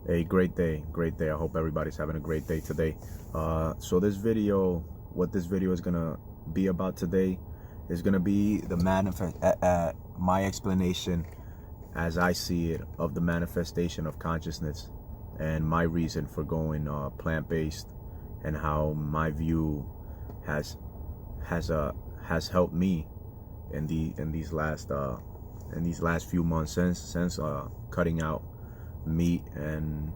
A great day, great day. I hope everybody's having a great day today. So this video, what this video is gonna be about today, is gonna be the my explanation, as I see it, of the manifestation of consciousness, and my reason for going plant-based, and how my view has helped me in these last few months since cutting out meat and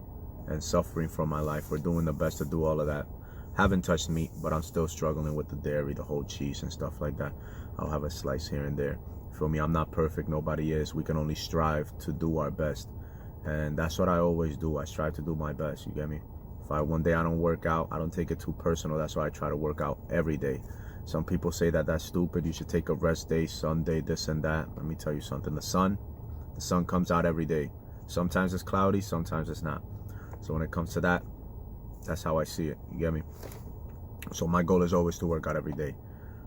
suffering from my life. We're doing the best to do all of that. Haven't touched meat, but I'm still struggling with the dairy, the whole cheese and stuff like that. I'll have a slice here and there. Feel me? I'm not perfect. Nobody is. We can only strive to do our best, and that's what I always do. I strive to do my best. You get me? If one day I don't work out, I don't take it too personal. That's why I try to work out every day. Some people say that that's stupid. You should take a rest day, Sunday, this and that. Let me tell you something. The sun comes out every day. Sometimes it's cloudy, sometimes it's not. So when it comes to that, that's how I see it. You get me? So my goal is always to work out every day.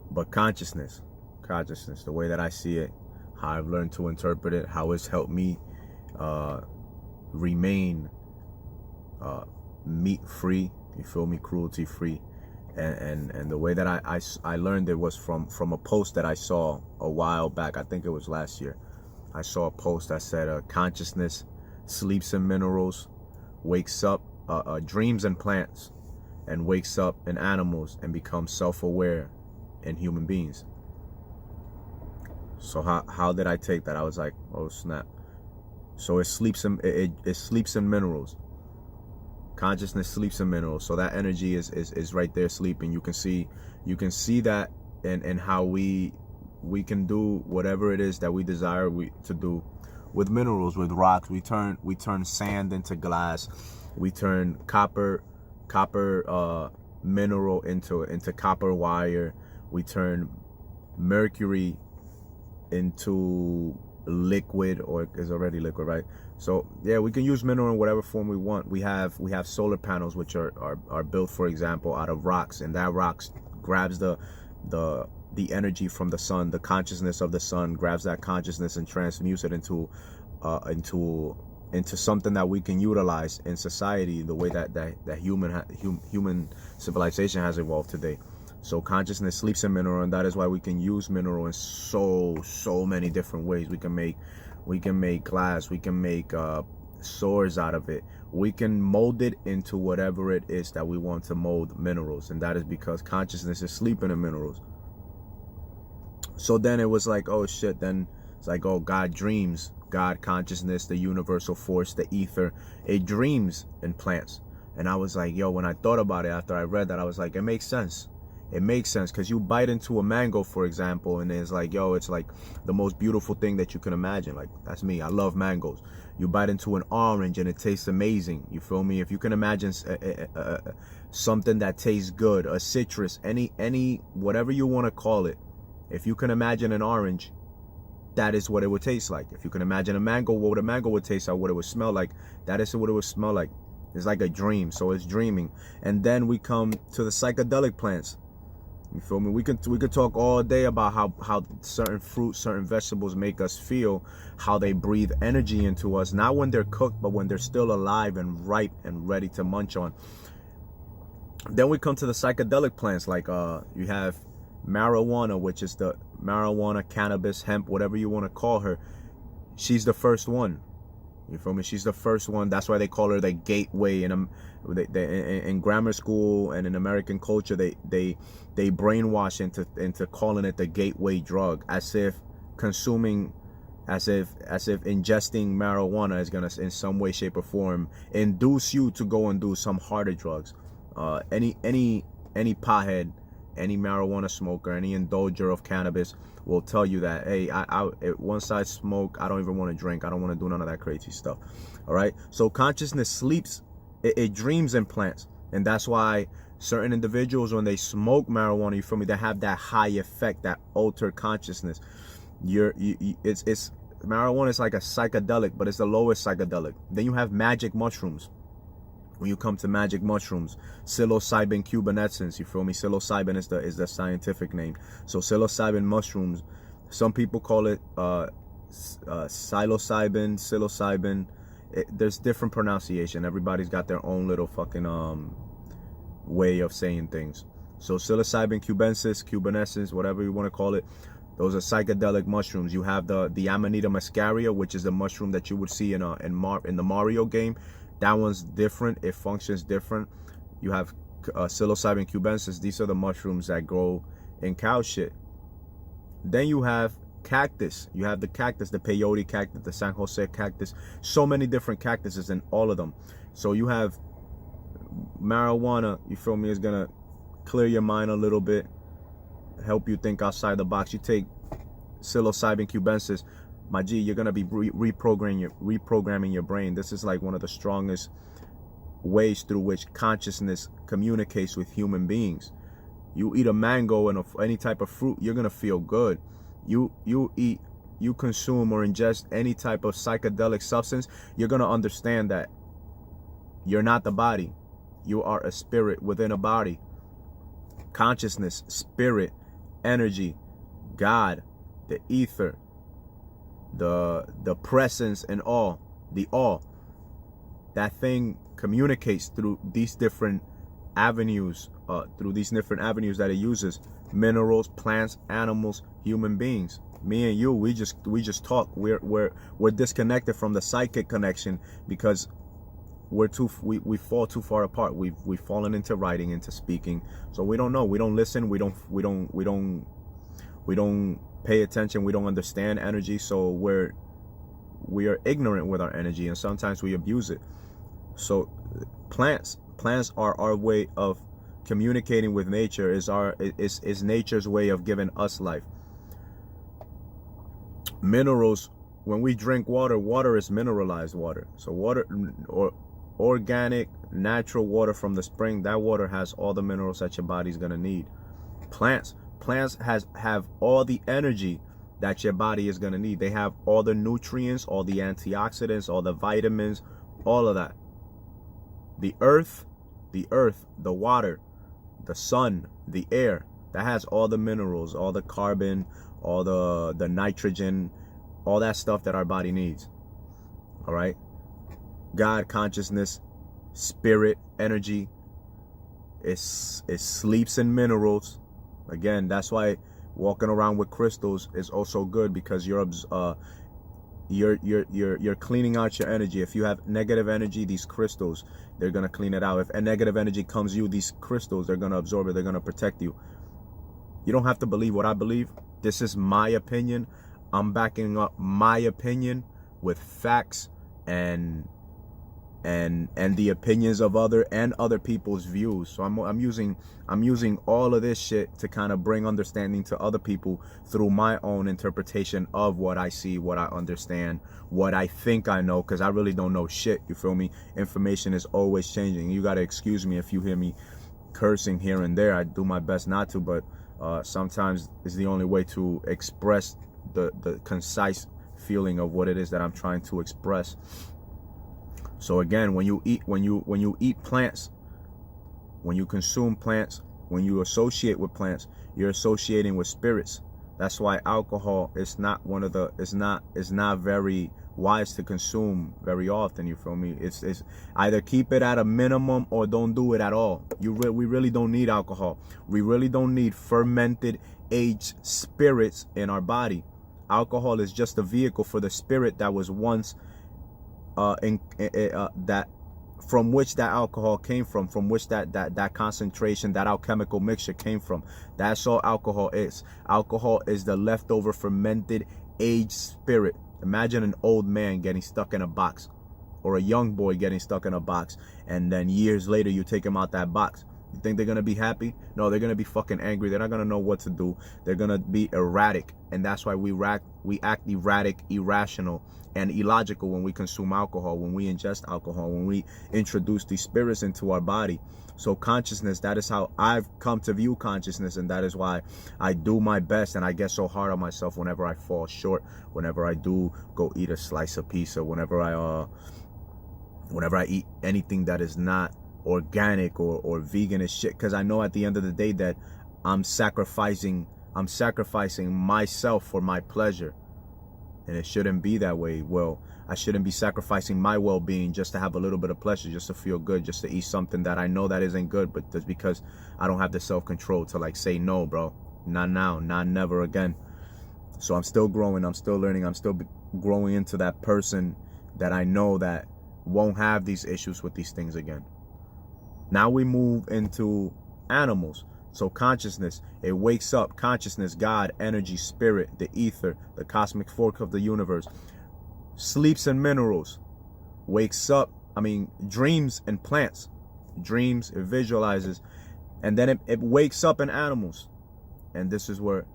But consciousness, the way that I see it, how I've learned to interpret it, how it's helped me remain meat free, you feel me, cruelty free. And the way that I learned it was from a post that I saw a while back. I think it was last year. I saw a post that said consciousness sleeps in minerals, wakes up, dreams in plants, and wakes up in animals, and becomes self-aware in human beings. So how did I take that? I was like, oh snap. So it sleeps in minerals. Consciousness sleeps in minerals. So that energy is right there sleeping. You can see that in how we can do whatever it is that we desire to do with minerals, with rocks. We turn sand into glass. We turn copper mineral into copper wire. We turn mercury into liquid, or is already liquid, right? So yeah, we can use mineral in whatever form we want. We have solar panels, which are built, for example, out of rocks, and that rocks grabs the energy from the sun, the consciousness of the sun, grabs that consciousness and transmutes it into something that we can utilize in society, the way that human civilization has evolved today. So consciousness sleeps in mineral, and that is why we can use mineral in so many different ways. We can make glass, we can make swords out of it. We can mold it into whatever it is that we want to mold minerals, and that is because consciousness is sleeping in minerals. So then it was like, oh shit, then it's like, oh, God dreams. God, consciousness, the universal force, the ether, it dreams in plants. And I was like, yo, when I thought about it after I read that, I was like, it makes sense. It makes sense, because you bite into a mango, for example, and it's like, yo, it's like the most beautiful thing that you can imagine. Like, that's me. I love mangoes. You bite into an orange and it tastes amazing. You feel me? If you can imagine something that tastes good, a citrus, any whatever you want to call it, if you can imagine an orange, that is what it would taste like. If you can imagine a mango, what a mango would taste like, what it would smell like, that is what it would smell like. It's like a dream. So it's dreaming. And then we come to the psychedelic plants. You feel me? We could talk all day about how certain fruits, certain vegetables make us feel, how they breathe energy into us, not when they're cooked, but when they're still alive and ripe and ready to munch on. Then we come to the psychedelic plants, like you have marijuana, which is the marijuana, cannabis, hemp, whatever you want to call her. She's the first one. You feel me? She's the first one. That's why they call her the gateway. In grammar school and in American culture, they brainwash into calling it the gateway drug, as if ingesting marijuana is gonna, in some way, shape, or form, induce you to go and do some harder drugs. Any pothead, any marijuana smoker, any indulger of cannabis will tell you that, hey, once I smoke, I don't even want to drink. I don't want to do none of that crazy stuff. All right. So consciousness sleeps, it dreams in plants. And that's why certain individuals, when they smoke marijuana, you feel me, they have that high effect, that altered consciousness. It's marijuana is like a psychedelic, but it's the lowest psychedelic. Then you have magic mushrooms. When you come to magic mushrooms, psilocybin cubanescens, you feel me? Psilocybin is the scientific name. So psilocybin mushrooms, some people call it psilocybin. there's different pronunciation. Everybody's got their own little fucking way of saying things. So psilocybin cubanescens, whatever you want to call it, those are psychedelic mushrooms. You have the Amanita muscaria, which is the mushroom that you would see in the Mario game. That one's different. It functions different. You have psilocybin cubensis. These are the mushrooms that grow in cow shit. Then you have cactus. You have the cactus, the peyote cactus, the San Jose cactus. So many different cactuses in all of them. So you have marijuana, you feel me, is gonna clear your mind a little bit, help you think outside the box. You take psilocybin cubensis, my G, you're gonna be reprogramming your brain. This is like one of the strongest ways through which consciousness communicates with human beings. You eat a mango and any type of fruit, you're gonna feel good. You consume or ingest any type of psychedelic substance, you're gonna understand that you're not the body. You are a spirit within a body. Consciousness, spirit, energy, God, the ether, the presence and all, the all. That thing communicates through these different avenues, that it uses. Minerals, plants, animals, human beings. Me and you, we just talk. We're disconnected from the psychic connection because we fall too far apart. We've fallen into writing, into speaking. So we don't know. We don't listen. We don't pay attention. We don't understand energy. So we are ignorant with our energy, and sometimes we abuse it. So plants are our way of communicating with nature. Is nature's way of giving us life. Minerals, when we drink water is mineralized water. So water, or organic natural water from the spring, that water has all the minerals that your body's gonna need. Plants have all the energy that your body is gonna need. They have all the nutrients, all the antioxidants, all the vitamins, all of that. The earth, the water, the sun, the air, that has all the minerals, all the carbon, all the nitrogen, all that stuff that our body needs. All right. God, consciousness, spirit, energy, it sleeps in minerals. Again, that's why walking around with crystals is also good, because you're cleaning out your energy. If you have negative energy, these crystals, they're gonna clean it out. If a negative energy comes you, these crystals, they're gonna absorb it. They're gonna protect you. You don't have to believe what I believe. This is my opinion. I'm backing up my opinion with facts and the opinions of other people's views. So I'm using all of this shit to kind of bring understanding to other people through my own interpretation of what I see, what I understand, what I think I know, because I really don't know shit. You feel me? Information is always changing. You gotta excuse me if you hear me cursing here and there. I do my best not to, but sometimes it's the only way to express the concise feeling of what it is that I'm trying to express. So again, when you eat plants, when you consume plants, when you associate with plants, you're associating with spirits. That's why alcohol is not very wise to consume very often. You feel me? It's either keep it at a minimum or don't do it at all. We really don't need alcohol. We really don't need fermented aged spirits in our body. Alcohol is just a vehicle for the spirit that was once that from which that alcohol came from which that concentration, that alchemical mixture came from. That's all alcohol is. Alcohol is the leftover fermented aged spirit. Imagine an old man getting stuck in a box, or a young boy getting stuck in a box, and then years later you take him out that box. You think they're gonna be happy? No, they're gonna be fucking angry. They're not gonna know what to do. They're gonna be erratic, and that's why we act erratic, irrational, and illogical when we consume alcohol, when we ingest alcohol, when we introduce these spirits into our body. So consciousness, that is how I've come to view consciousness, and that is why I do my best, and I get so hard on myself whenever I fall short, whenever I do go eat a slice of pizza, whenever I eat anything that is not organic or vegan as shit, because I know at the end of the day that I'm sacrificing myself for my pleasure. And it shouldn't be that way. Well, I shouldn't be sacrificing my well-being just to have a little bit of pleasure, just to feel good, just to eat something that I know that isn't good, but just because I don't have the self-control to like say no, bro. Not now, not never again. So I'm still growing, I'm still learning, I'm still growing into that person that I know that won't have these issues with these things again. Now we move into animals. So consciousness, it wakes up. Consciousness, God, energy, spirit, the ether, the cosmic fork of the universe. Sleeps in minerals. Wakes up, dreams and plants. Dreams, it visualizes. And then it wakes up in animals. And this is where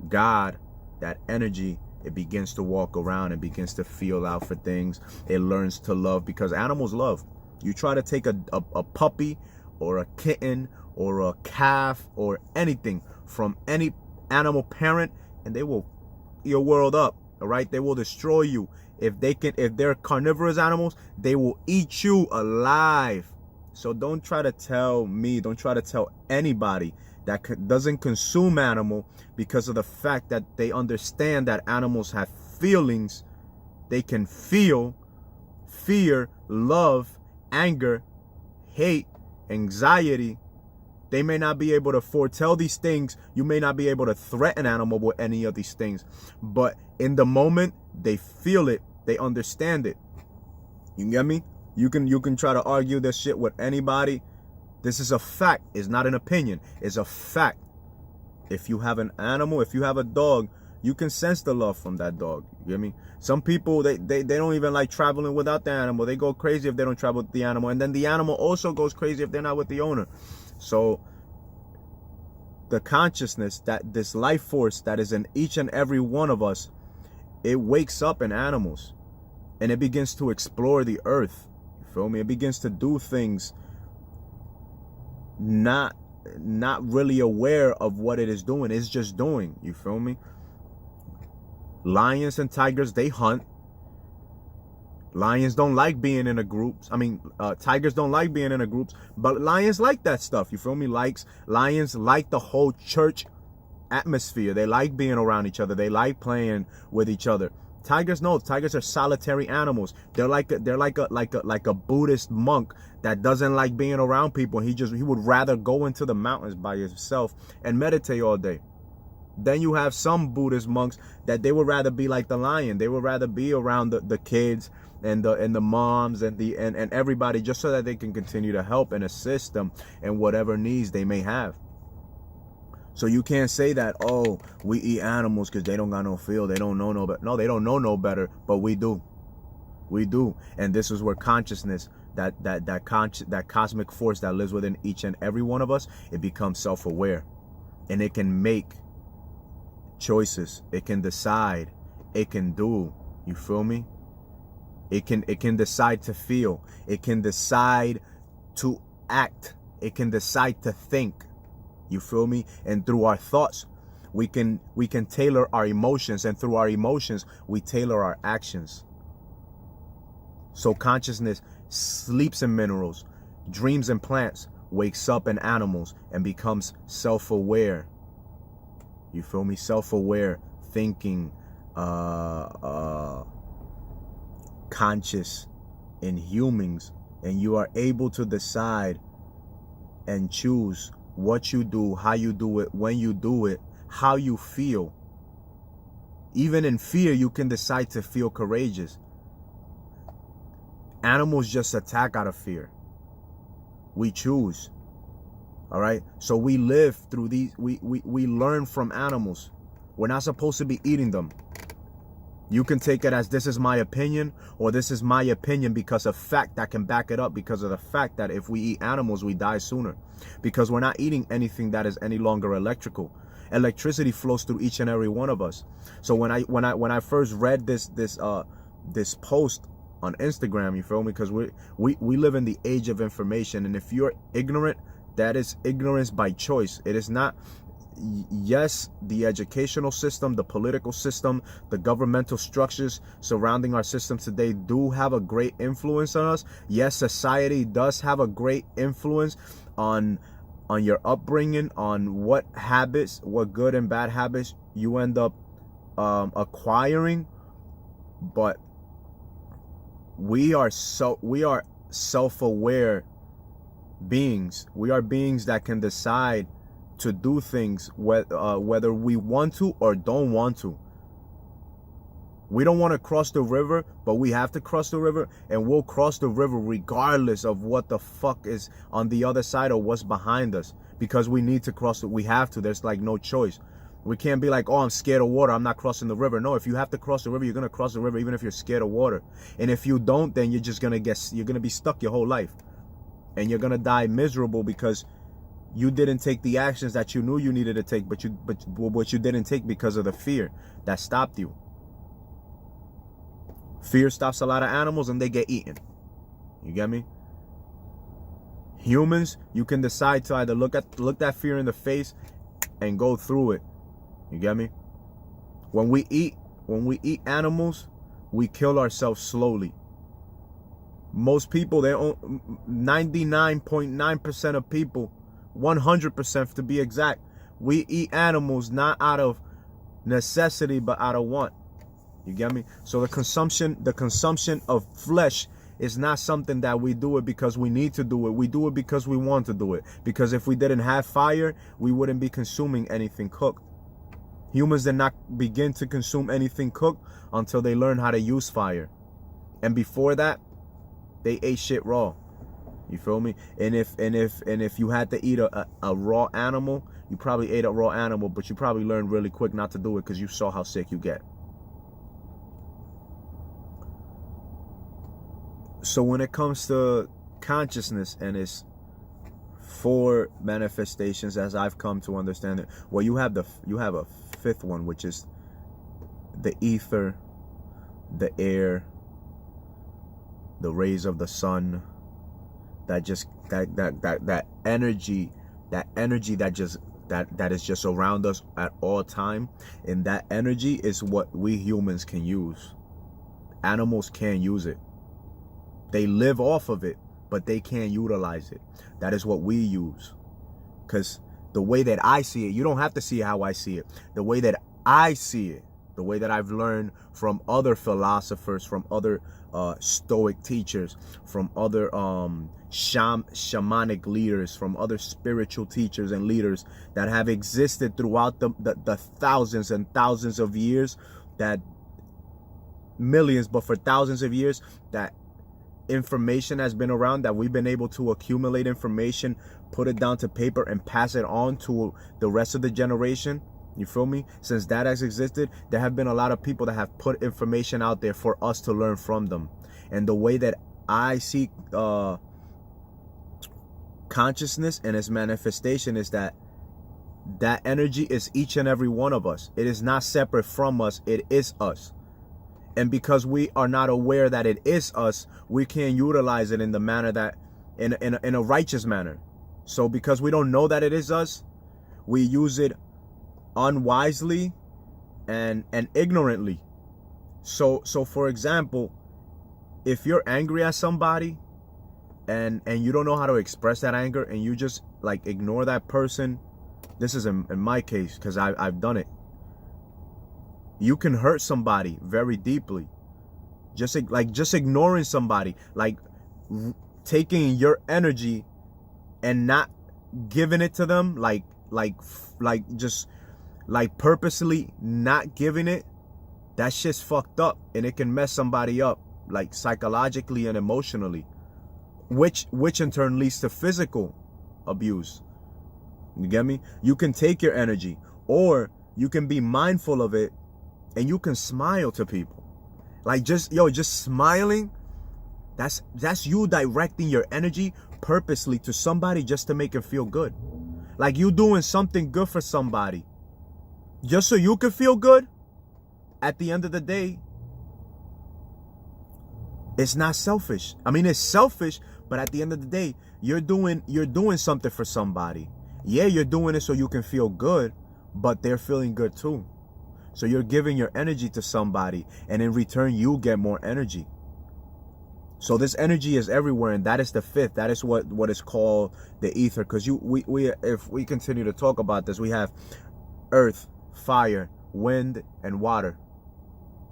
God, that energy, it begins to walk around and begins to feel out for things. It learns to love because animals love. You try to take a puppy or a kitten or a calf or anything from any animal parent and they will eat your world up. All right, they will destroy you. If they're carnivorous animals, they will eat you alive. So don't try to tell me, don't try to tell anybody that doesn't consume animal because of the fact that they understand that animals have feelings. They can feel fear, love, anger, hate, anxiety. They may not be able to foretell these things. You may not be able to threaten an animal with any of these things. But in the moment, they feel it. They understand it. You get me? You can try to argue this shit with anybody. This is a fact. It's not an opinion. It's a fact. If you have an animal, if you have a dog, you can sense the love from that dog. You get me? Some people, they don't even like traveling without the animal. They go crazy if they don't travel with the animal. And then the animal also goes crazy if they're not with the owner. So the consciousness, that this life force that is in each and every one of us, it wakes up in animals and it begins to explore the earth. You feel me? It begins to do things not really aware of what it is doing. It's just doing. You feel me? Lions and tigers, they hunt. Lions don't like being in a group. Tigers don't like being in a group, but lions like that stuff. You feel me? Lions like the whole church atmosphere. They like being around each other. They like playing with each other. Tigers, no. Tigers are solitary animals. They're like a Buddhist monk that doesn't like being around people. He would rather go into the mountains by himself and meditate all day. Then you have some Buddhist monks that they would rather be like the lion. They would rather be around the kids and the moms and everybody, just so that they can continue to help and assist them in whatever needs they may have. So you can't say that, oh, we eat animals because they don't got no feel. They don't know no better. No, they don't know no better, but we do. We do. And this is where consciousness, that cosmic force that lives within each and every one of us, it becomes self-aware. And it can make choices. It can decide. It can do. You feel me? It can decide to feel. It can decide to act. It can decide to think. You feel me? And through our thoughts, we can tailor our emotions, and through our emotions, we tailor our actions. So consciousness sleeps in minerals, dreams in plants, wakes up in animals, and becomes self-aware. You feel me? Self-aware, thinking, conscious in humans, and you are able to decide and choose what you do, how you do it, when you do it, how you feel. Even in fear, you can decide to feel courageous. Animals just attack out of fear. We choose. All right? So we live through these, we learn from animals. We're not supposed to be eating them. You can take it as this is my opinion, or this is my opinion because of fact that can back it up, because of the fact that if we eat animals, we die sooner. Because we're not eating anything that is any longer electrical. Electricity flows through each and every one of us. So when I first read this post on Instagram, you feel me? Because we live in the age of information, and if you're ignorant, that is ignorance by choice. It is not. Yes, the educational system, the political system, the governmental structures surrounding our systems today do have a great influence on us. Yes, society does have a great influence on your upbringing, on what habits, what good and bad habits you end up acquiring. But we are self-aware beings. We are beings that can decide to do things whether we want to or don't want to. We don't want to cross the river, but we have to cross the river, and we'll cross the river regardless of what the fuck is on the other side or what's behind us, because we need to cross it. We have to. There's like no choice. We can't be like, oh, I'm scared of water, I'm not crossing the river. No, if you have to cross the river, you're gonna cross the river even if you're scared of water. And if you don't, then you're just gonna you're gonna be stuck your whole life, and you're gonna die miserable because you didn't take the actions that you knew you needed to take, but what you didn't take because of the fear that stopped you. Fear stops a lot of animals and they get eaten. You get me? Humans, you can decide to either look that fear in the face and go through it. You get me? When we eat animals, we kill ourselves slowly. Most people, 99.9% of people, 100% to be exact, we eat animals not out of necessity but out of want. You get me? So the consumption of flesh is not something that we do it because we need to do it. We do it because we want to do it. Because if we didn't have fire, we wouldn't be consuming anything cooked. Humans did not begin to consume anything cooked until they learned how to use fire. And before that, they ate shit raw. You feel me? And if you had to eat a raw animal, you probably ate a raw animal, but you probably learned really quick not to do it because you saw how sick you get. So when it comes to consciousness and its 4 manifestations, as I've come to understand it, well, you have a 5th one, which is the ether, the air, the rays of the sun, that energy that is just around us at all time. And that energy is what we humans can use. Animals can't use it. They live off of it, but they can't utilize it. That is what we use. Because the way that I see it, you don't have to see how I see it. The way that I see it, the way that I've learned from other philosophers, from other Stoic teachers, from other shamanic leaders, from other spiritual teachers and leaders that have existed throughout the thousands and thousands of years, that millions, but for thousands of years, that information has been around, that we've been able to accumulate information, put it down to paper, and pass it on to the rest of the generation. You feel me? Since that has existed, there have been a lot of people that have put information out there for us to learn from them. And the way that I see consciousness and its manifestation is that energy is each and every one of us. It is not separate from us. It is us. And because we are not aware that it is us, we can't utilize it in the manner that, in a righteous manner. So because we don't know that it is us, we use it unwisely and ignorantly. So for example, if you're angry at somebody and you don't know how to express that anger, and you just like ignore that person, this is in my case because I've done it. You can hurt somebody very deeply. Just ignoring somebody, like taking your energy and not giving it to them, like purposely not giving it. That shit's fucked up, and it can mess somebody up, like psychologically and emotionally, which in turn leads to physical abuse. You get me? You can take your energy, or you can be mindful of it, and you can smile to people. Like just smiling, that's you directing your energy purposely to somebody just to make it feel good. Like you doing something good for somebody just so you can feel good. At the end of the day, it's not selfish. I mean, it's selfish, but at the end of the day, you're doing something for somebody. Yeah, you're doing it so you can feel good, but they're feeling good too. So you're giving your energy to somebody, and in return, you get more energy. So this energy is everywhere, and that is the 5th. That is what is called the ether. Because if we continue to talk about this, we have earth, fire, wind, and water.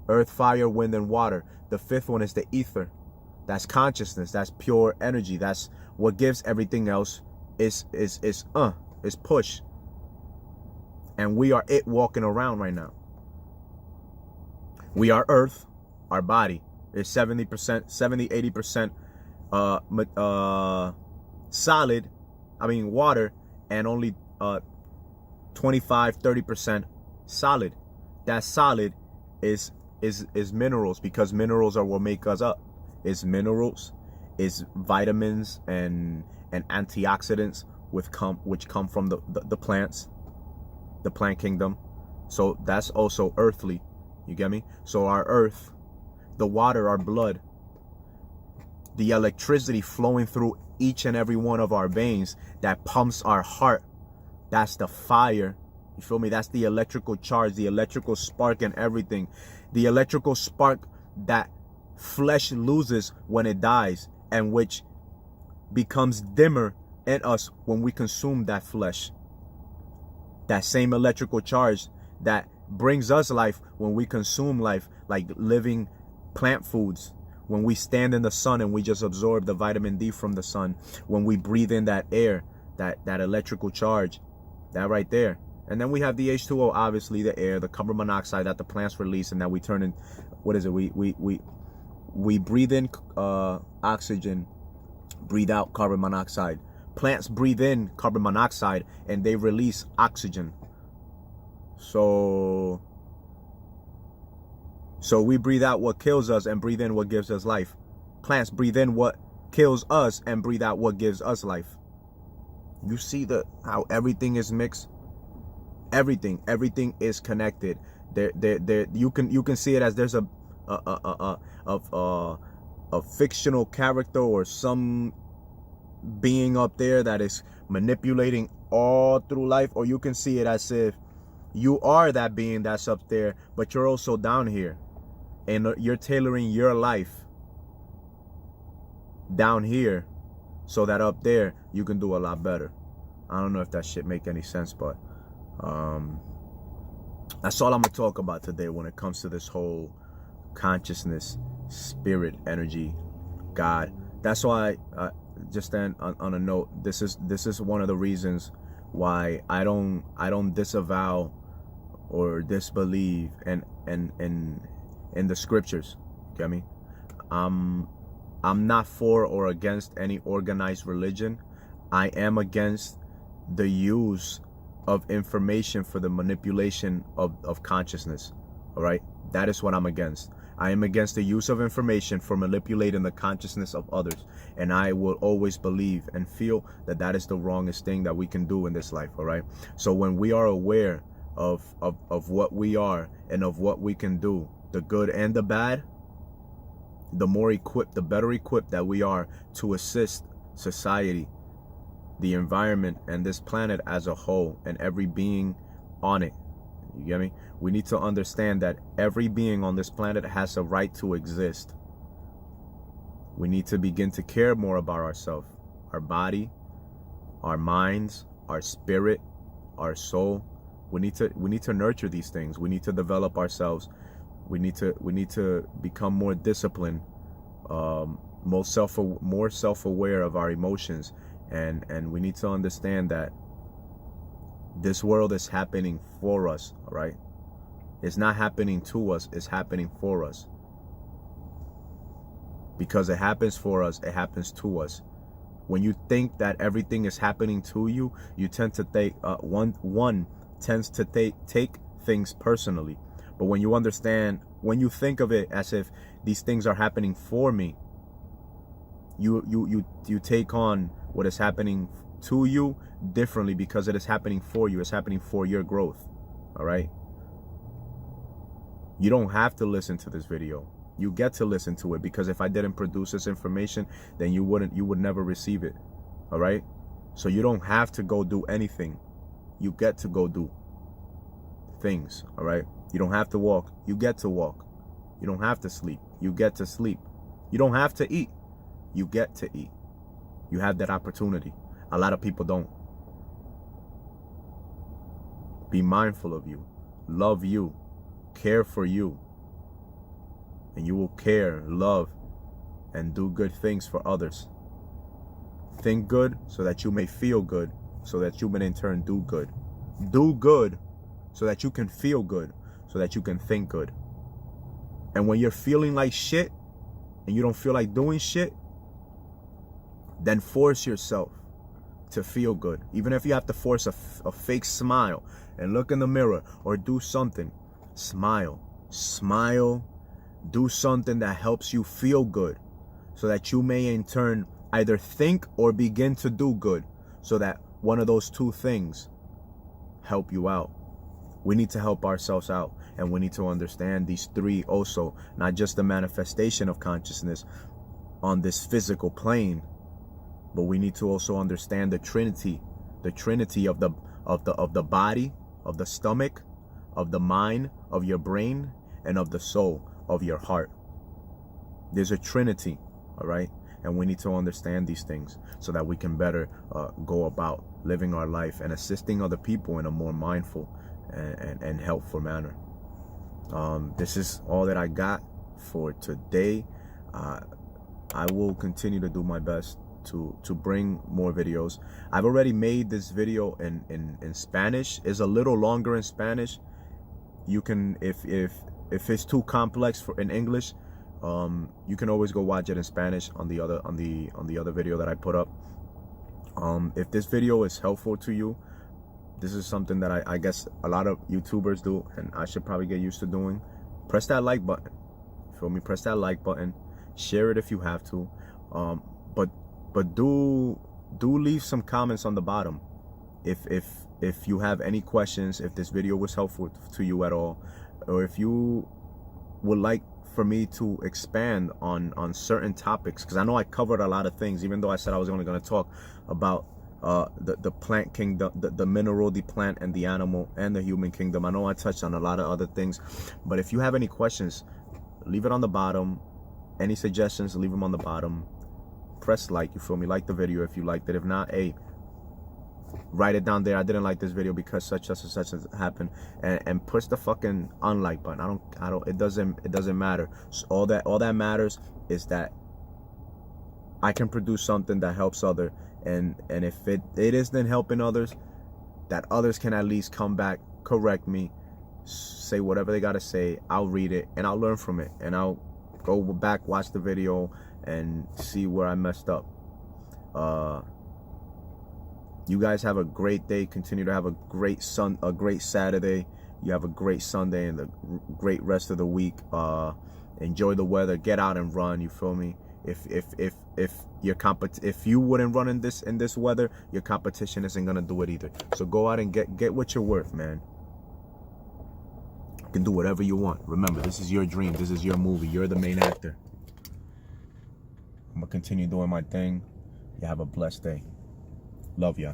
Earth, fire, wind, and water. The fifth one is the ether. That's consciousness. That's pure energy. That's what gives everything else is push. And we are it walking around right now. We are earth, our body is 70%, 70, 80% solid, water, and only 25, 30% solid. That solid is minerals, because minerals are what make us up. It's minerals, it's vitamins and antioxidants which come from the plants, the plant kingdom. So that's also earthly. You get me? So our earth, the water, our blood, the electricity flowing through each and every one of our veins that pumps our heart, that's the fire. You feel me? That's the electrical charge, the electrical spark and everything. The electrical spark that flesh loses when it dies, and which becomes dimmer in us when we consume that flesh. That same electrical charge that brings us life when we consume life, like living plant foods. When we stand in the sun and we just absorb the vitamin D from the sun. When we breathe in that air, that electrical charge, that right there. And then we have the H2O, obviously the air, the carbon monoxide that the plants release, and that we turn in. What is it? We breathe in oxygen, breathe out carbon monoxide. Plants breathe in carbon monoxide and they release oxygen. So we breathe out what kills us and breathe in what gives us life. Plants breathe in what kills us and breathe out what gives us life. You see how everything is mixed? Everything is connected. There you can see it as there's a fictional character or some being up there that is manipulating all through life, or you can see it as if you are that being that's up there, but you're also down here, and you're tailoring your life down here so that up there you can do a lot better. I don't know if that shit make any sense, but that's all I'm gonna talk about today when it comes to this whole consciousness, spirit, energy, God. That's why just then on a note, this is one of the reasons why I don't disavow or disbelieve in the scriptures. Get me? I'm not for or against any organized religion. I am against the use of information for the manipulation of consciousness. All right, that is what I'm against. I am against the use of information for manipulating the consciousness of others, and I will always believe and feel that that is the wrongest thing that we can do in this life. All right, so when we are aware of what we are and of what we can do, the good and the bad, the more equipped, the better equipped that we are to assist society, the environment, and this planet as a whole, and every being on it. You get me? We need to understand that every being on this planet has a right to exist. We need to begin to care more about ourselves, our body, our minds, our spirit, our soul. We need to nurture these things. We need to develop ourselves. We need to become more disciplined, more self-aware of our emotions, and we need to understand that this world is happening for us. All right, it's not happening to us, it's happening for us. Because it happens for us, it happens to us. When you think that everything is happening to you, you tend to take one tends to take things personally. But when you understand, when you think of it as if these things are happening for me, you take on what is happening to you differently, because it is happening for you. It's happening for your growth. All right, you don't have to listen to this video. You get to listen to it, because if I didn't produce this information, then you would never receive it. All right, so you don't have to go do anything. You get to go do things. All right, you don't have to walk. You get to walk. You don't have to sleep. You get to sleep. You don't have to eat. You get to eat. You have that opportunity. A lot of people don't. Be mindful of you. Love you. Care for you. and you will care, love, and do good things for others. Think good so that you may feel good, so that you may in turn do good. Do good so that you can feel good, so that you can think good. And when you're feeling like shit and you don't feel like doing shit, then force yourself to feel good. Even if you have to force a fake smile and look in the mirror or do something, smile. Do something that helps you feel good, so that you may in turn either think or begin to do good, so that one of those two things help you out. We need to help ourselves out, and we need to understand these three also, not just the manifestation of consciousness on this physical plane, but we need to also understand the Trinity of the body, of the stomach, of the mind, of your brain, and of the soul, of your heart. There's a Trinity, all right? And we need to understand these things so that we can better go about living our life and assisting other people in a more mindful and helpful manner. This is all that I got for today. I will continue to do my best to bring more videos. I've already made this video in Spanish. It's a little longer in Spanish. You can, if it's too complex for in English, you can always go watch it in Spanish on the other video that I put up. If this video is helpful to you, this is something that I guess a lot of YouTubers do, and I should probably get used to doing. Press that like button. Feel me? Press that like button. Share it if you have to. But do leave some comments on the bottom if you have any questions, if this video was helpful to you at all, or if you would like for me to expand on certain topics, because I know I covered a lot of things, even though I said I was only going to talk about the plant kingdom, the mineral, the plant, and the animal, and the human kingdom. I know I touched on a lot of other things, but if you have any questions, leave it on the bottom. Any suggestions, leave them on the bottom. Press like, you feel me? Like the video if you liked it. If not, hey, write it down there. I didn't like this video because such and such has happened, and push the fucking unlike button. I don't. It doesn't matter. So all that matters is that I can produce something that helps others, and if it isn't helping others, that others can at least come back, correct me, say whatever they gotta say. I'll read it and I'll learn from it, and I'll go back, watch the video, and see where I messed up. You guys have a great day. Continue to have a great Saturday. You have a great Sunday and a great rest of the week. Enjoy the weather. Get out and run. You feel me? If you wouldn't run in this weather, your competition isn't gonna do it either. So go out and get what you're worth, man. You can do whatever you want. Remember, this is your dream. This is your movie. You're the main actor. I'm gonna continue doing my thing. You have a blessed day. Love ya.